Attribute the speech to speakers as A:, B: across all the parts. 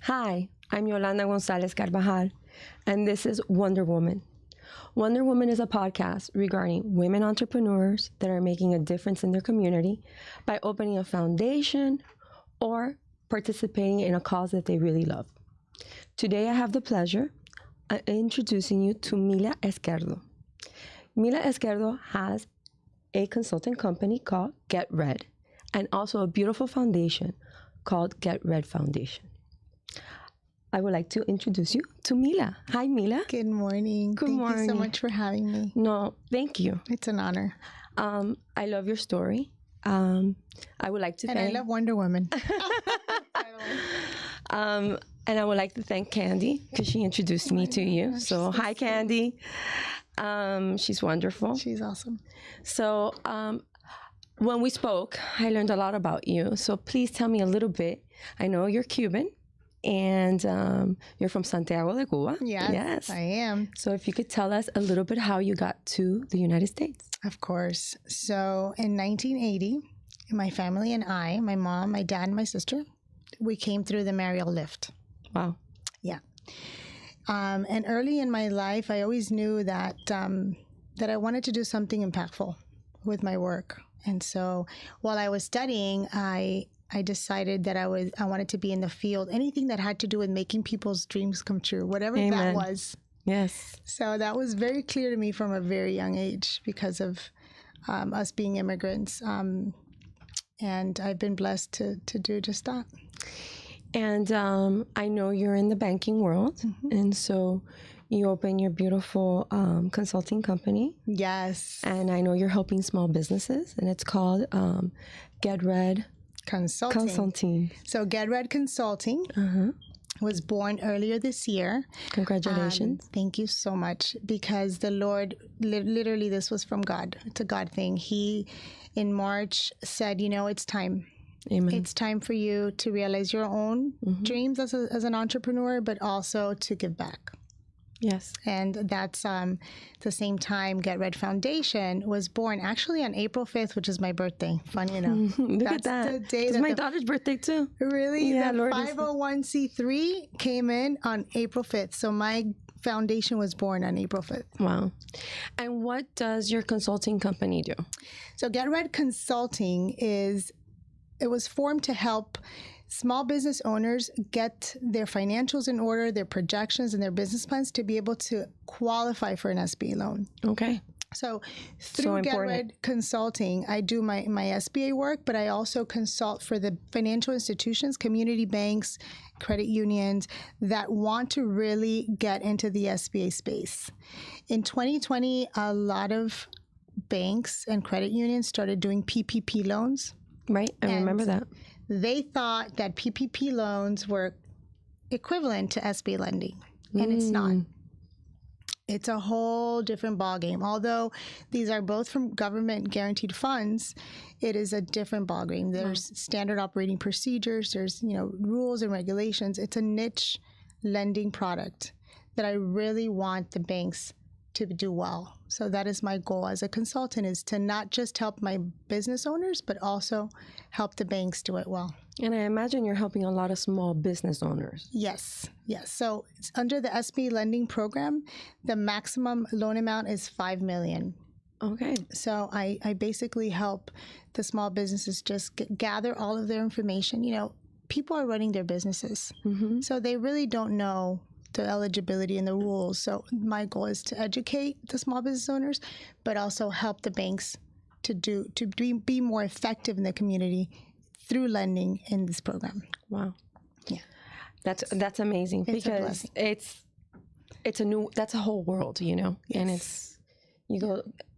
A: Hi, I'm Yolanda Carvajal, and this is Wonder Woman. Wonder Woman is a podcast regarding women entrepreneurs that are making a difference in their community by opening a foundation or participating in a cause that they really love. Today, I have the pleasure of introducing you to Mila Esquerdo. Mila Esquerdo has a consulting company called GetRedd and also a beautiful foundation called GetRedd Foundation. I would like to introduce you to Mila. Hi, Mila.
B: Good morning.
A: Good
B: Thank
A: morning.
B: you so much for having me.
A: No, thank you.
B: It's an honor.
A: I love your story. I would like to
B: And
A: thank...
B: I love Wonder Woman.
A: And I would like to thank Candy because she introduced me to you. So, hi, Candy. She's wonderful.
B: She's awesome.
A: So, when we spoke, I learned a lot about you. So, please tell me a little bit. I know you're Cuban. And you're from Santiago de Cuba.
B: Yes, I am.
A: So if you could tell us a little bit how you got to the United States.
B: Of course. So in 1980, my family and I, my mom, my dad, and my sister, we came through the Mariel Lift.
A: Wow.
B: Yeah. And early in my life, I always knew that that I wanted to do something impactful with my work. And so while I was studying, I decided that I wanted to be in the field, anything that had to do with making people's dreams come true, whatever
A: Amen.
B: that was.
A: Yes.
B: So that was very clear to me from a very young age because of us being immigrants. And I've been blessed to do just that.
A: And I know you're in the banking world. Mm-hmm. And so you open your beautiful consulting company.
B: Yes.
A: And I know you're helping small businesses, and it's called GetRedd Consulting.
B: So GetRedd Consulting was born earlier this year.
A: Congratulations.
B: Thank you so much. Because the Lord, literally this was from God. It's a God thing. He, in March, said, it's time.
A: Amen.
B: It's time for you to realize your own dreams as an entrepreneur, but also to give back.
A: Yes.
B: And that's the same time GetRedd Foundation was born, actually on April 5th, which is my birthday. Funny enough.
A: Look
B: that's
A: at that.
B: The day
A: it's
B: that
A: my daughter's birthday too.
B: Really?
A: Yeah,
B: the
A: Lord
B: 501c3 came in on April 5th. So my foundation was born on April 5th.
A: Wow. And what does your consulting company do?
B: So GetRedd Consulting it was formed to help small business owners get their financials in order, their projections, and their business plans to be able to qualify for an SBA loan.
A: Okay.
B: So through GetRedd Consulting, I do my SBA work, but I also consult for the financial institutions, community banks, credit unions that want to really get into the SBA space. In 2020, a lot of banks and credit unions started doing PPP loans.
A: Right. I remember that.
B: They thought that PPP loans were equivalent to SBA lending, and it's not. It's a whole different ballgame. Although these are both from government guaranteed funds, it is a different ballgame. There's standard operating procedures. There's rules and regulations. It's a niche lending product that I really want the banks to do well. So that is my goal as a consultant, is to not just help my business owners, but also help the banks do it well.
A: And I imagine you're helping a lot of small business owners.
B: Yes. So it's under the SBA lending program, the maximum loan amount is $5 million.
A: Okay.
B: So I basically help the small businesses just gather all of their information. People are running their businesses, so they really don't know the eligibility and the rules. So my goal is to educate the small business owners, but also help the banks to be more effective in the community through lending in this program.
A: Wow.
B: Yeah.
A: That's amazing, because it's that's a whole world,
B: Yes.
A: And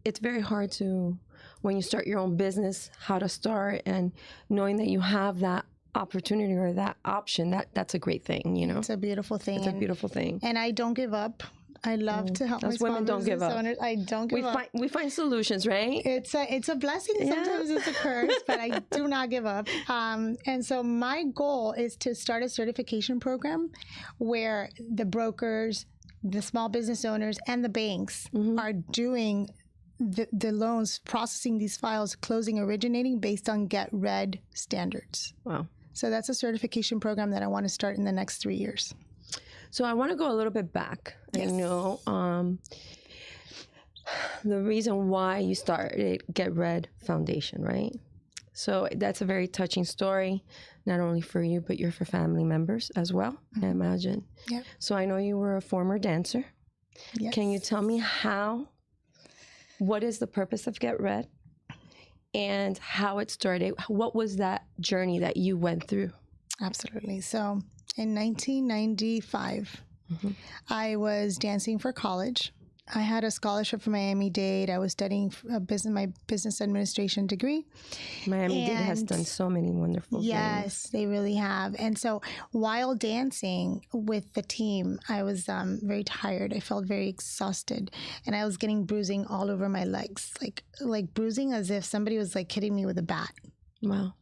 A: it's very hard to, when you start your own business, how to start, and knowing that you have that opportunity or that option, that's a great thing, It's
B: a beautiful thing.
A: It's a beautiful thing.
B: And I don't give up. I love to help my small
A: women don't give up.
B: owners. I don't give up.
A: We find solutions, right?
B: It's a blessing. Sometimes it's a curse, but I do not give up. And so my goal is to start a certification program where the brokers, the small business owners, and the banks are doing the loans, processing these files, closing, originating based on GetRedd standards.
A: Wow.
B: So that's a certification program that I want to start in the next 3 years.
A: So I want to go a little bit back.
B: Yes.
A: I know the reason why you started GetRedd Foundation, right? So that's a very touching story, not only for you, but for family members as well, I imagine.
B: Yeah.
A: So I know you were a former dancer.
B: Yes.
A: Can you tell me what is the purpose of GetRedd and how it started? What was that journey that you went through?
B: Absolutely. So in 1995, I was dancing for college. I had a scholarship for Miami-Dade. I was studying my business administration degree.
A: Miami-Dade has done so many wonderful things.
B: Yes, they really have. And so while dancing with the team, I was very tired. I felt very exhausted. And I was getting bruising all over my legs, like bruising as if somebody was like hitting me with a bat.
A: Wow.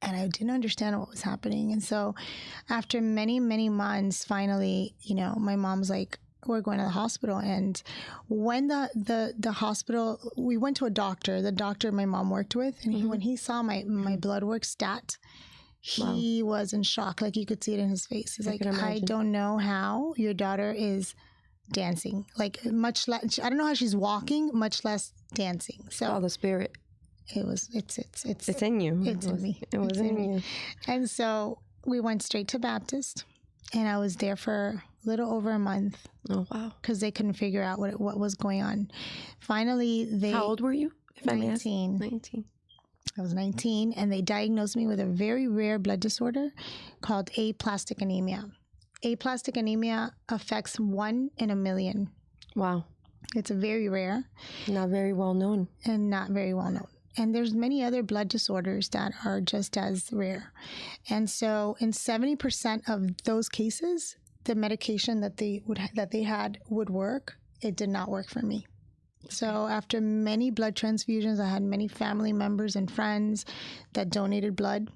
B: And I didn't understand what was happening. And so after many, many months, finally, my mom's like, we're going to the hospital. And when the hospital, we went to a doctor, the doctor my mom worked with, and when he saw my blood work stat, he was in shock. Like you could see it in his face. He's like, I don't know how your daughter is dancing. Like much less, I don't know how she's walking, much less dancing. So
A: all the spirit.
B: It's
A: in you.
B: It's in me.
A: It was in you.
B: And so we went straight to Baptist, and I was there for a little over a month.
A: Oh, wow.
B: Because they couldn't figure out what was going on. Finally,
A: How old were you? If
B: 19.
A: 19.
B: I was 19, and they diagnosed me with a very rare blood disorder called aplastic anemia. Aplastic anemia affects 1 in a million.
A: Wow.
B: It's very rare.
A: Not very well known.
B: And not very well known. And there's many other blood disorders that are just as rare. And so in 70% of those cases, the medication that they had would work. It did not work for me. So after many blood transfusions, I had many family members and friends that donated blood.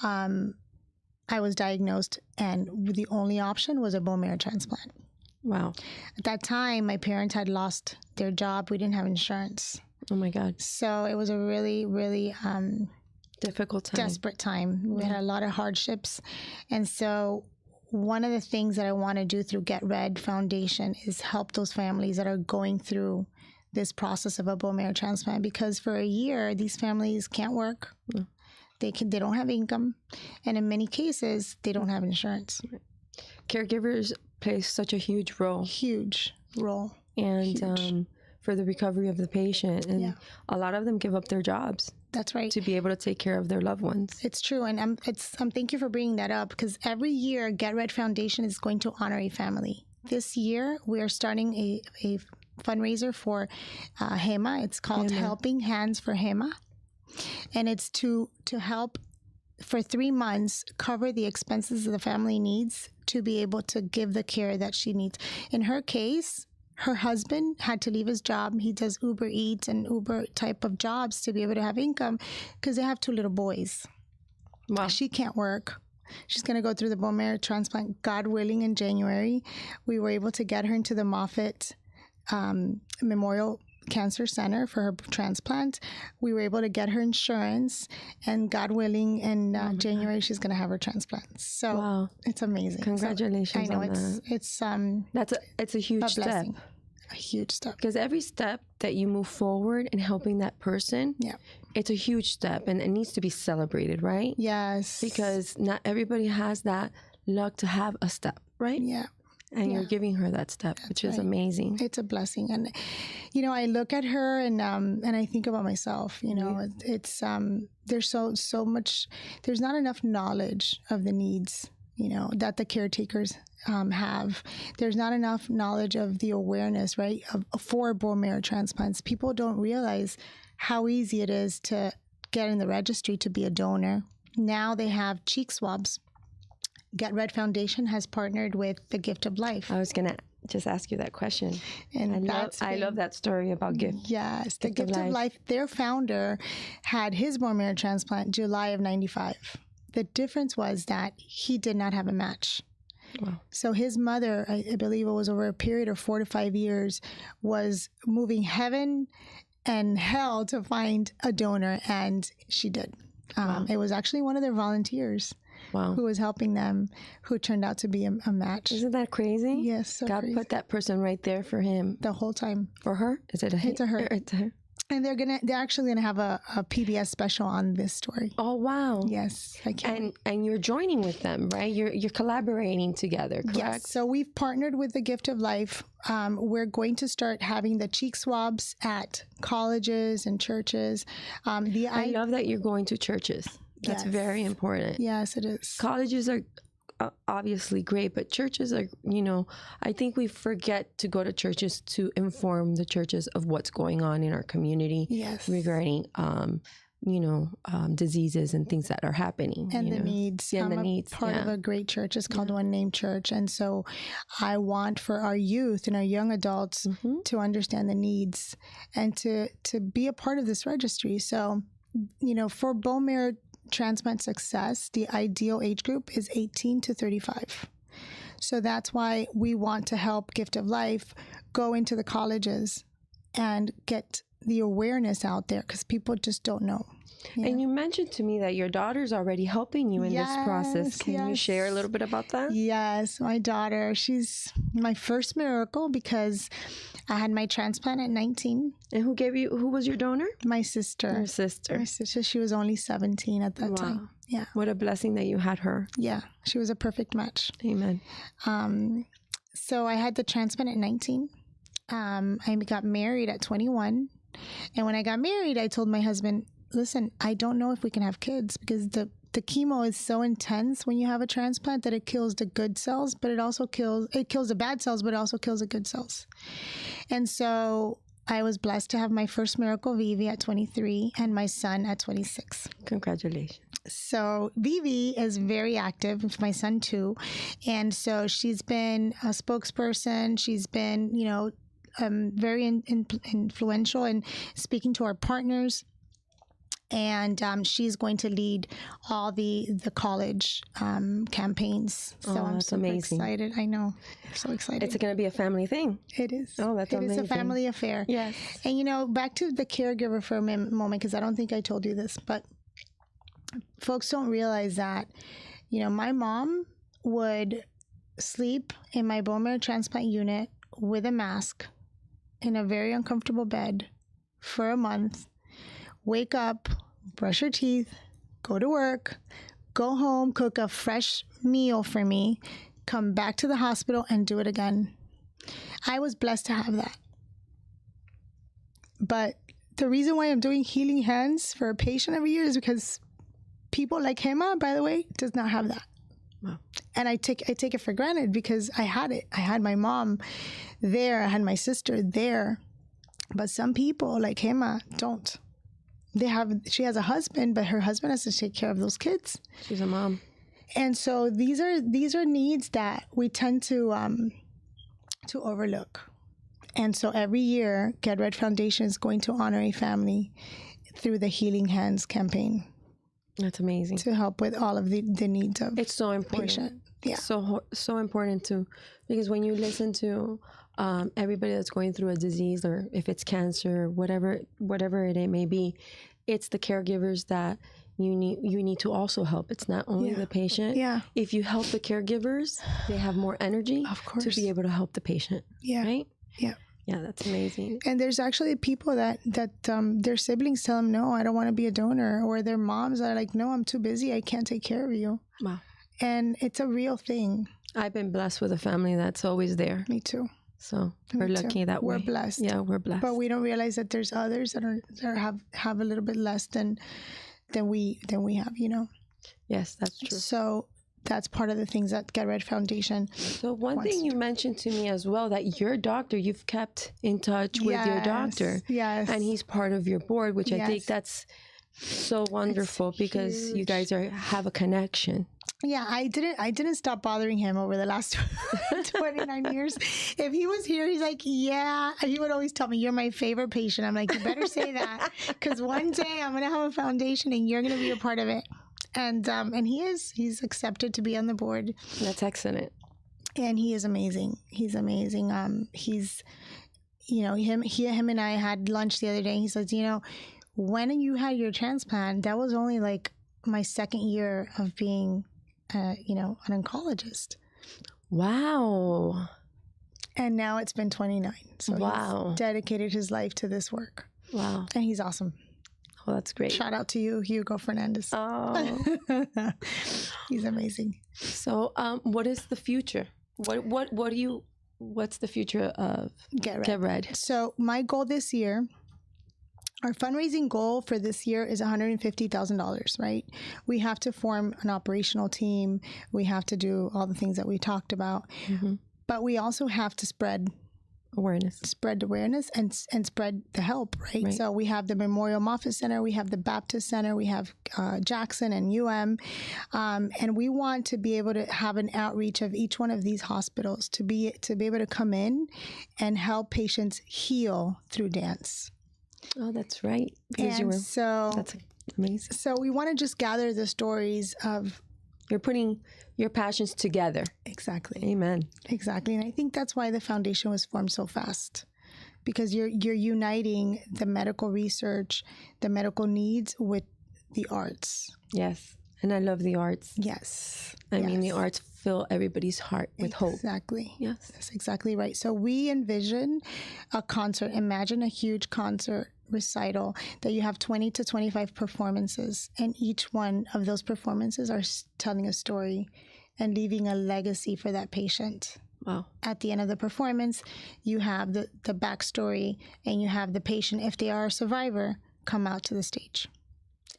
B: I was diagnosed, and the only option was a bone marrow transplant.
A: Wow.
B: At that time, my parents had lost their job. We didn't have insurance.
A: Oh my God.
B: So it was a really, really
A: difficult time.
B: Desperate time. We had a lot of hardships. And so one of the things that I want to do through GetRedd Foundation is help those families that are going through this process of a bone marrow transplant, because for a year, these families can't work. They don't have income. And in many cases, they don't have insurance.
A: Caregivers play such a huge role.
B: Huge role.
A: And for the recovery of the patient. And a lot of them give up their jobs.
B: That's right.
A: To be able to take care of their loved ones.
B: It's true. And thank you for bringing that up, because every year GetRedd Foundation is going to honor a family. This year, we are starting a fundraiser for HEMA. It's called Helping Hands for HEMA. And it's to help for 3 months cover the expenses the family needs to be able to give the care that she needs. In her case, her husband had to leave his job. He does Uber Eats and Uber type of jobs to be able to have income, because they have 2 little boys.
A: Wow.
B: She can't work. She's going to go through the bone marrow transplant, God willing, in January. We were able to get her into the Moffitt Memorial Cancer Center for her transplant. We were able to get her insurance, and God willing, in January she's going to have her transplant. So it's amazing.
A: Congratulations!
B: So, I know
A: on it's a huge step.
B: A huge step.
A: Because every step that you move forward in helping that person, it's a huge step, and it needs to be celebrated, right?
B: Yes.
A: Because not everybody has that luck to have a step, right?
B: Yeah.
A: And you're giving her that step, which is amazing.
B: It's a blessing. And, I look at her and I think about myself, it's, there's so much, there's not enough knowledge of the needs, that the caretakers have. There's not enough knowledge of the awareness, right, for bone marrow transplants. People don't realize how easy it is to get in the registry to be a donor. Now they have cheek swabs. GetRedd Foundation has partnered with The Gift of Life.
A: I was going to just ask you that question.
B: And
A: I love that story about gift.
B: Yes, The Gift of Life. Their founder had his bone marrow transplant July of 95. The difference was that he did not have a match.
A: Wow.
B: So his mother, I believe it was over a period of 4 to 5 years, was moving heaven and hell to find a donor, and she did.
A: Wow.
B: It was actually one of their volunteers who was helping them, who turned out to be a match.
A: Isn't that crazy?
B: Yes, so
A: God
B: crazy.
A: put that person right there for him
B: The whole time.
A: for her. Is it
B: It's a her.
A: It's a her.
B: And they're actually gonna have a PBS special on this story.
A: Oh wow!
B: Yes, I can.
A: And you're joining with them, right? You're collaborating together, correct?
B: Yes. So we've partnered with the Gift of Life. We're going to start having the cheek swabs at colleges and churches.
A: I love that you're going to churches. That's very important.
B: Yes, it is.
A: Colleges are obviously great, but churches are, I think we forget to go to churches to inform the churches of what's going on in our community regarding, diseases and things that are happening.
B: And the needs.
A: And
B: I'm
A: the needs.
B: part of a great church. It's called One Name Church. And so I want for our youth and our young adults to understand the needs and to be a part of this registry. So, for bone marrow transplant success, the ideal age group is 18 to 35. So that's why we want to help Gift of Life go into the colleges and get the awareness out there, because people just don't know. Yeah.
A: And you mentioned to me that your daughter's already helping you in this process. Can you share a little bit about that?
B: Yes, my daughter. She's my first miracle because I had my transplant at 19.
A: And who was your donor?
B: My sister.
A: Your sister.
B: My sister. She was only 17 at that time. Yeah.
A: What a blessing that you had her.
B: Yeah. She was a perfect match.
A: Amen.
B: So I had the transplant at 19. I got married at 21. And when I got married, I told my husband, listen, I don't know if we can have kids because the chemo is so intense when you have a transplant that it kills the good cells, but it also kills the bad cells, but it also kills the good cells. And so I was blessed to have my first miracle, Vivi, at 23 and my son at 26.
A: Congratulations.
B: So Vivi is very active with my son too. And so she's been a spokesperson. She's been, very influential in speaking to our partners. And she's going to lead all the college campaigns. So I'm super excited. I know. I'm so excited.
A: It's going to be a family thing.
B: It is.
A: Oh, that's amazing.
B: It is a family affair.
A: Yes.
B: And, back to the caregiver for a moment, because I don't think I told you this, but folks don't realize that, my mom would sleep in my bone marrow transplant unit with a mask in a very uncomfortable bed for a month. Wake up, brush her teeth, go to work, go home, cook a fresh meal for me, come back to the hospital and do it again. I was blessed to have that. But the reason why I'm doing healing hands for a patient every year is because people like Hema, by the way, does not have that.
A: Wow.
B: And I take it for granted because I had it. I had my mom there. I had my sister there. But some people like Hema don't. She has a husband, but her husband has to take care of those kids.
A: She's a mom.
B: And so these are needs that we tend to overlook. And so every year, GetRedd Foundation is going to honor a family through the Healing Hands campaign.
A: That's amazing.
B: To help with all of the needs of
A: it's so important.
B: Patient. Yeah.
A: So important too, because when you listen to everybody that's going through a disease, or if it's cancer, whatever it may be, it's the caregivers that you need to also help. It's not only the patient.
B: Yeah. If
A: you help the caregivers, they have more energy to be able to help the patient.
B: Yeah.
A: Right?
B: Yeah.
A: Yeah, that's amazing.
B: And there's actually people that their siblings tell them, no, I don't want to be a donor, or their moms that are like, no, I'm too busy. I can't take care of you.
A: Wow.
B: And it's a real thing.
A: I've been blessed with a family that's always there.
B: Me too.
A: So we're lucky that way.
B: We're blessed.
A: Yeah, we're blessed.
B: But we don't realize that there's others that have a little bit less than we have,
A: Yes, that's true.
B: So that's part of the things that GetRedd Foundation.
A: So one thing you mentioned to me as well, that your doctor, you've kept in touch with your doctor.
B: Yes.
A: And he's part of your board, which I think that's so wonderful because you guys have a connection.
B: Yeah, I didn't stop bothering him over the last 29 years. If he was here, he's like, yeah. He would always tell me, you're my favorite patient. I'm like, you better say that, because one day I'm going to have a foundation and you're going to be a part of it. And he's accepted to be on the board.
A: That's excellent.
B: And he is amazing. He's amazing. Him and I had lunch the other day. And he says, when you had your transplant, that was only like my second year of being, an oncologist.
A: Wow.
B: And now it's been 29. So
A: Wow.
B: he's dedicated his life to this work.
A: Wow.
B: And he's awesome.
A: Oh, that's great.
B: Shout out to you, Hugo Fernandez.
A: Oh.
B: He's amazing.
A: So, what is the future? What's the future of GetRedd?
B: So my goal this year, our fundraising goal for this year is $150,000, right? We have to form an operational team. We have to do all the things that we talked about.
A: Mm-hmm.
B: But we also have to spread awareness and spread the help, right? So we have the Memorial Moffitt Center, we have the Baptist Center, we have Jackson and and we want to be able to have an outreach of each one of these hospitals to be able to come in and help patients heal through dance.
A: Oh, that's right.
B: That's
A: amazing.
B: So we want to just gather the stories of,
A: you're putting your passions together.
B: Exactly.
A: Amen.
B: Exactly. And I think that's why the foundation was formed so fast, because you're uniting the medical research, the medical needs with the arts.
A: Yes. And I love the arts.
B: Yes.
A: I mean, the arts fill everybody's heart with hope.
B: Exactly.
A: Yes.
B: That's exactly right. So we envision a concert. Imagine a huge concert recital that you have 20 to 25 performances, and each one of those performances are telling a story and leaving a legacy for that patient.
A: Wow.
B: At the end of the performance, you have the backstory, and you have the patient, if they are a survivor, come out to the stage.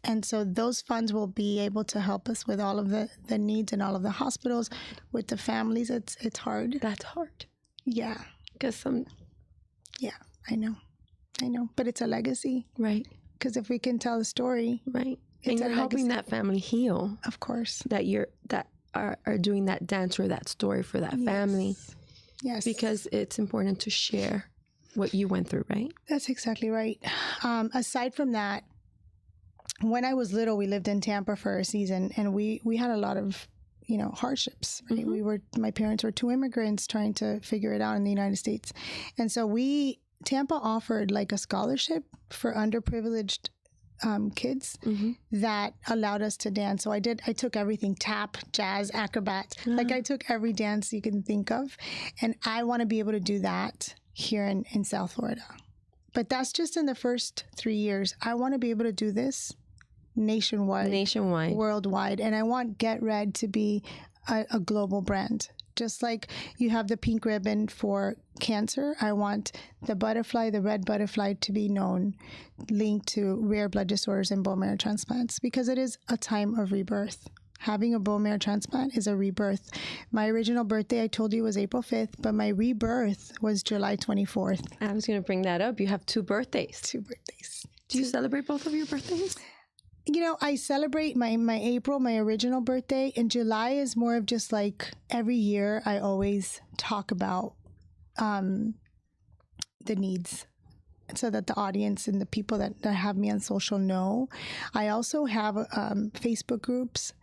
B: And so those funds will be able to help us with all of the needs in all of the hospitals, with the families. It's hard.
A: That's hard.
B: Yeah.
A: Because
B: Yeah, I know. But it's a legacy.
A: Right.
B: Because if we can tell the story.
A: Right. And you're helping that family heal.
B: Of course.
A: That are doing that dance or that story for that family.
B: Yes.
A: Because it's important to share what you went through, right?
B: That's exactly right. Aside from that, when I was little, we lived in Tampa for a season, and we had a lot of, hardships, right? Mm-hmm. My parents were two immigrants trying to figure it out in the United States. And so Tampa offered like a scholarship for underprivileged kids that allowed us to dance. So I took everything: tap, jazz, acrobat. Like I took every dance you can think of. And I want to be able to do that here in South Florida. But that's just in the first 3 years. I want to be able to do this nationwide, worldwide. And I want GetRedd to be a global brand. Just like you have the pink ribbon for cancer, I want the red butterfly, to be known, linked to rare blood disorders and bone marrow transplants, because it is a time of rebirth. Having a bone marrow transplant is a rebirth. My original birthday, I told you, was April 5th, but my rebirth was July 24th.
A: I was going to bring that up. You have 2 birthdays.
B: 2 birthdays.
A: Do you celebrate both of your birthdays?
B: I celebrate my April, my original birthday, and July is more of just like every year I always talk about the needs, so that the audience and the people that have me on social know. I also have Facebook groups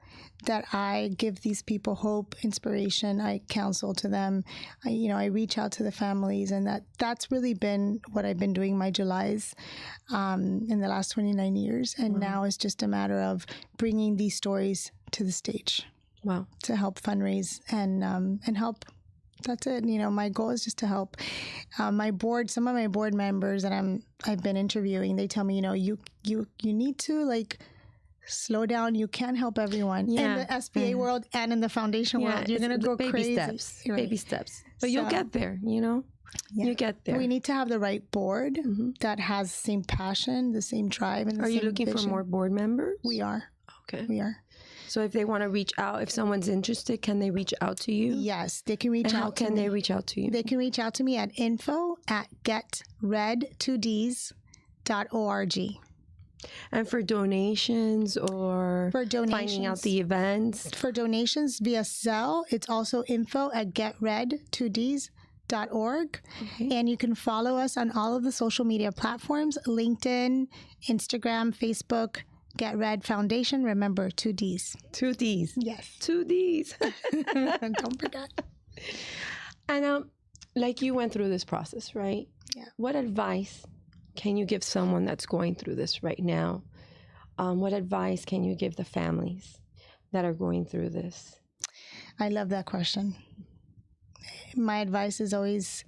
B: that I give these people hope, inspiration. I counsel to them. I reach out to the families, and that's really been what I've been doing my Julys in the last 29 years. And now it's just a matter of bringing these stories to the stage.
A: Wow. To
B: help fundraise and help. That's it. My goal is just to help. Some of my board members that I've been interviewing, they tell me, you need to slow down. You can't help everyone in the SBA world and in the foundation world. You're going to go crazy.
A: Baby steps. But you'll get there, You get there.
B: We need to have the right board that has the same passion, the same drive, and the same
A: Are you looking for more board members?
B: We are.
A: Okay.
B: We are.
A: So if they want to reach out, if someone's interested, can they reach out to you?
B: Yes, they can reach out to me.
A: How can they reach out to you?
B: They can reach out to me at info@GetRedd2Ds.org.
A: And for donations or finding out the events?
B: For donations via Zelle, it's also info@GetRedd2Ds.org. Okay. And you can follow us on all of the social media platforms: LinkedIn, Instagram, Facebook, GetRedd Foundation. Remember, 2 Ds.
A: 2 Ds.
B: Yes.
A: 2 Ds.
B: Don't forget.
A: And you went through this process, right?
B: Yeah.
A: What advice can you give someone that's going through this right now what advice can you give the families that are going through this?
B: I love that question. My advice is always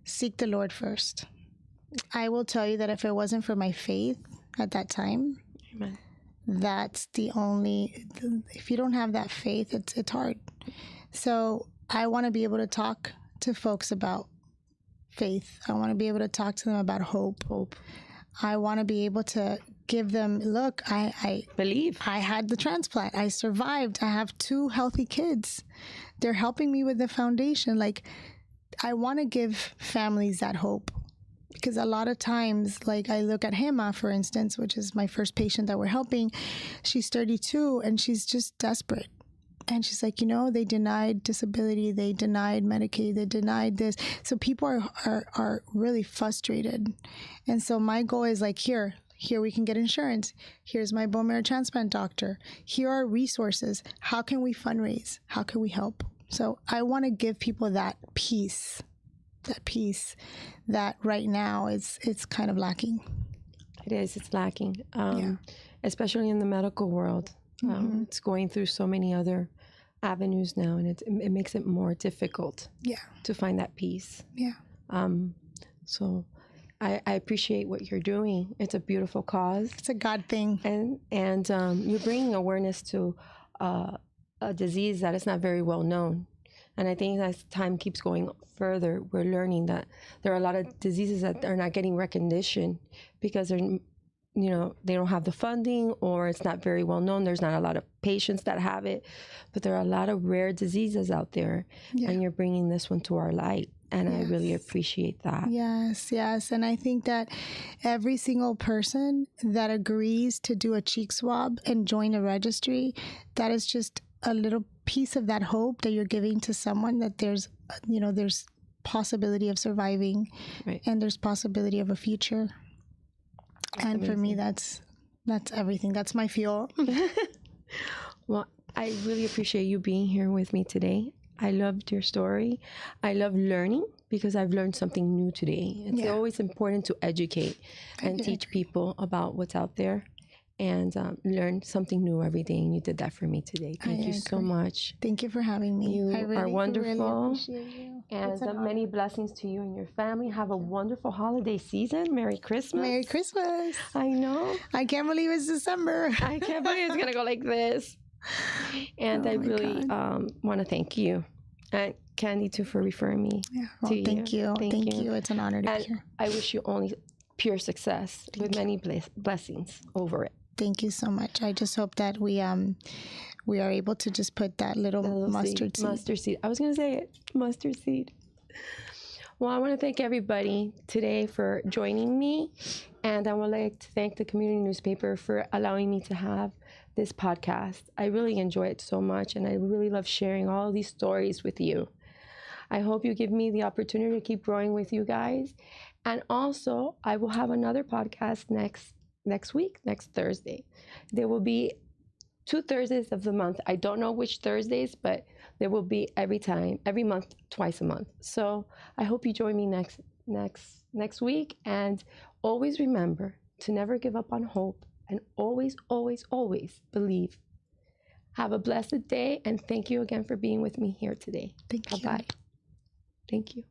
B: seek the Lord first. I will tell you that if it wasn't for my faith at that time,
A: Amen.
B: that's the only, if you don't have that faith, it's hard. So I want to be able to talk to folks about faith. I want to be able to talk to them about hope. I want to be able to give them, look, I
A: believe.
B: I had the transplant. I survived. I have 2 healthy kids. They're helping me with the foundation. Like, I want to give families that hope. Because a lot of times, like, I look at Hema, for instance, which is my first patient that we're helping. She's 32 and she's just desperate. And she's like, they denied disability, they denied Medicaid, they denied this. So people are really frustrated. And so my goal is like, here we can get insurance. Here's my bone marrow transplant doctor. Here are resources. How can we fundraise? How can we help? So I want to give people that peace that right now it's kind of lacking.
A: It's lacking, especially in the medical world. It's going through so many other avenues now, and it makes it more difficult to find that peace. So I appreciate what you're doing. It's a beautiful cause.
B: It's a God thing.
A: And you're bringing awareness to a disease that is not very well known. And I think as time keeps going further, we're learning that there are a lot of diseases that are not getting recognition because they're, they don't have the funding, or it's not very well known. There's not a lot of patients that have it, but there are a lot of rare diseases out there, and you're bringing this one to our light. And I really appreciate that.
B: Yes. And I think that every single person that agrees to do a cheek swab and join a registry, that is just a little piece of that hope that you're giving to someone, that there's possibility of surviving, and there's possibility of a future. That's and amazing. For me, that's everything. That's my fuel.
A: Well, I really appreciate you being here with me today. I loved your story. I love learning because I've learned something new today. It's always important to educate and teach people about what's out there, and learn something new every day. And you did that for me today. Thank you so much.
B: Thank you for having me.
A: You are wonderful.
B: Really appreciate you.
A: And many blessings to you and your family. Have a wonderful holiday season. Merry Christmas.
B: Merry Christmas.
A: I know.
B: I can't believe it's December.
A: I can't believe it's going to go like this. And I really want to thank you. And Candy, too, for referring me to you.
B: Thank you. Thank you. It's an honor to be here.
A: I wish you only pure success with many blessings over it.
B: Thank you so much. I just hope that we are able to just put that little mustard seed.
A: Mustard seed. I was going to say it. Mustard seed. Well, I want to thank everybody today for joining me. And I would like to thank the community newspaper for allowing me to have this podcast. I really enjoy it so much, and I really love sharing all these stories with you. I hope you give me the opportunity to keep growing with you guys. And also, I will have another podcast next week, next Thursday. There will be 2 Thursdays of the month. I don't know which Thursdays, but there will be every month, twice a month. So I hope you join me next week. And always remember to never give up on hope, and always, always, always believe. Have a blessed day, and thank you again for being with me here today.
B: Thank you.
A: Bye-bye. Thank you.